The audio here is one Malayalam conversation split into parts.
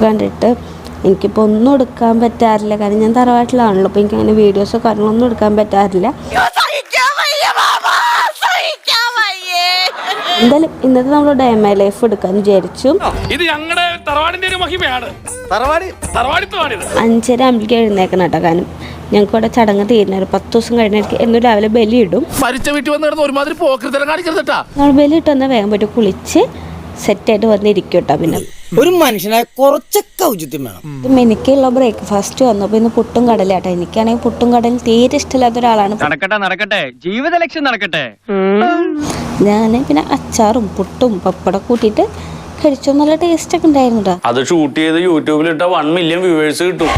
കണ്ടിട്ട് എനിക്കിപ്പോൾ ഒന്നും എടുക്കാൻ പറ്റാറില്ല. കാരണം ഞാൻ തറവാട്ടിലാണല്ലോ, അപ്പോൾ എനിക്ക് അങ്ങനെ വീഡിയോസോ കാര്യങ്ങളൊന്നും എടുക്കാൻ പറ്റാറില്ല. എന്തായാലും ഇന്നത്തെ നമ്മൾ ഡേ മൈ ലൈഫ് എടുക്കാന്ന് വിചാരിച്ചു. ഇത് ഞങ്ങളുടെ തറവാടിന്റെ ഒരു മഹിമയാണ്. 5:30 ആകുമ്പോഴേക്കും എഴുന്നേക്കണം കേട്ടോ. കാരണം ഞങ്ങൾക്ക് ഇവിടെ ചടങ്ങ് തീരുന്ന ഒരു 10 ദിവസം കഴിഞ്ഞിട്ട് എന്നും രാവിലെ ബലി ഇടും. മരിച്ച വീട്ടിൽ വന്ന് ഒരുമാതിരി പോക്കൃതം കാണിക്കരുതട്ടാ. നമ്മൾ ബലി ഇട്ട് വന്നാൽ വേഗം പോയിട്ട് കുളിച്ച് സെറ്റായിട്ട് വന്നിരിക്കും കേട്ടോ. പിന്നെ ഒരു മനുഷ്യനായ കുറച്ചൊക്കെ ഔചിത്യം വേണം. എനിക്കുള്ള ബ്രേക്ക്ഫാസ്റ്റ് വന്നു. അപ്പോൾ ഇന്ന് പുട്ടും കടലാട്ടോ. എനിക്കാണെങ്കിൽ പുട്ടും കടലും തീരെ ഇഷ്ടമില്ലാത്ത ഒരാളാണ്. നടക്കട്ടെ ജീവിത ലക്ഷ്യം നടക്കട്ടെ. ഞാൻ പിന്നെ അച്ചാറും പുട്ടും പപ്പടം കൂട്ടിയിട്ട് കഴിച്ചു. നല്ല ടേസ്റ്റ് ഒക്കെ ഉണ്ടായിരുന്നു കേട്ടോ. അത് ഷൂട്ട് ചെയ്ത് യൂട്യൂബിലിട്ട 1 മില്യൺ വ്യൂവേഴ്സ് കിട്ടും.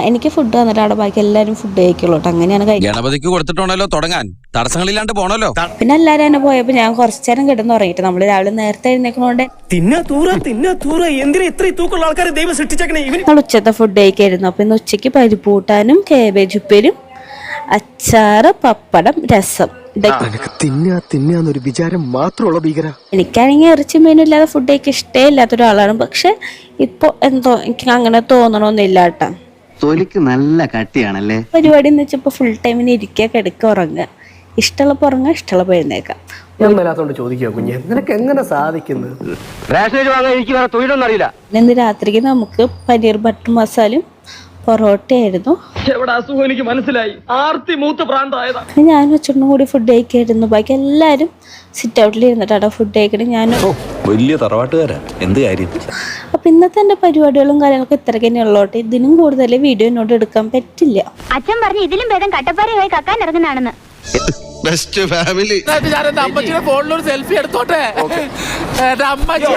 എനിക്ക് ഫുഡ് വന്നിട്ട് അവിടെ ബാക്കി എല്ലാവരും ഫുഡ് കഴിക്കുള്ളൂ കേട്ടോ. അങ്ങനെയാണ് ഗണപതിക്ക് കൊടുത്തിട്ടുണ്ടല്ലോ തുടങ്ങാൻ, തടസ്സങ്ങളില്ലാണ്ട് പോണല്ലോ. പിന്നെ എല്ലാവരും തന്നെ പോയപ്പോൾ ഞാൻ കുറച്ചു നേരം കിടന്ന് ഉറങ്ങിയിട്ട്. നമ്മൾ രാവിലെ നേരത്തെ എഴുന്നേക്കുന്നതുകൊണ്ട് നമ്മൾ ഉച്ചത്തെ ഫുഡ് കഴിക്കായിരുന്നു. അപ്പൊ ഇന്ന് ഉച്ചയ്ക്ക് പരിപ്പൂട്ടാനും കാബേജ് ഉപ്പേരും അച്ചാറ് പപ്പടം രസം. തിന്നൊരു വിചാരം മാത്രമുള്ള ഭീകര. എനിക്കാണെങ്കിൽ ഇറച്ചി മീനും ഇല്ലാതെ ഫുഡ് കഴിക്കാൻ ഇഷ്ടേ ഇല്ലാത്ത ഒരാളാണ്. പക്ഷെ ഇപ്പൊ എന്തോ എനിക്ക് അങ്ങനെ തോന്നണമെന്നില്ല കേട്ടോ. തൊലിക്ക് നല്ല കട്ടിയാണല്ലേ. പരിപാടി എന്ന് വെച്ചപ്പോ ഫുൾ ടൈമിന് ഇരിക്കുക കിടക്കുക ഉറങ്ങുക. ഇഷ്ടമുള്ളപ്പോൾ ഉറങ്ങുക, ഇഷ്ടമുള്ളപ്പോൾ എഴുന്നേക്കാം. ചോദിക്കുക കുഞ്ഞെ, നിനക്ക് എങ്ങനെ സാധിക്കുന്നത്? ഇന്ന് രാത്രിക്ക് നമുക്ക് പനീർ ബട്ടർ മസാലയും പൊറോട്ടയായിരുന്നു. എനിക്ക് മനസ്സിലായി. ആർത്തി മൂത്ത് പ്രാന്തായതാ. ഞാൻ വെച്ചിട്ടും കൂടി ഫുഡ് കഴിക്കായിരുന്നു. ബാക്കി എല്ലാവരും സിറ്റ് ഔട്ടിൽ ഇരുന്നിട്ടാണ് ഫുഡ് കഴിക്കണം. ഞാൻ വലിയ തറവാട്ടുകാരാ, എന്ത് കാര്യം. അപ്പൊ ഇന്നത്തെ എന്റെ പരിപാടികളും കാര്യങ്ങളൊക്കെ ഇത്രയ്ക്ക് തന്നെ ഉള്ളോട്ടെ. ഇതിനും കൂടുതൽ വീഡിയോ എന്നോട് എടുക്കാൻ പറ്റില്ല. അച്ഛൻ പറഞ്ഞു ഇതിലും ഭേദം കട്ടപ്പാറയായി കക്കാൻ ഇറങ്ങുന്നതാണെന്ന്. Best family. ഞാൻ എന്റെ അമ്മച്ചിയുടെ ഫോണിലൊരു സെൽഫി എടുത്തോട്ടെ. എന്റെ അമ്മച്ചി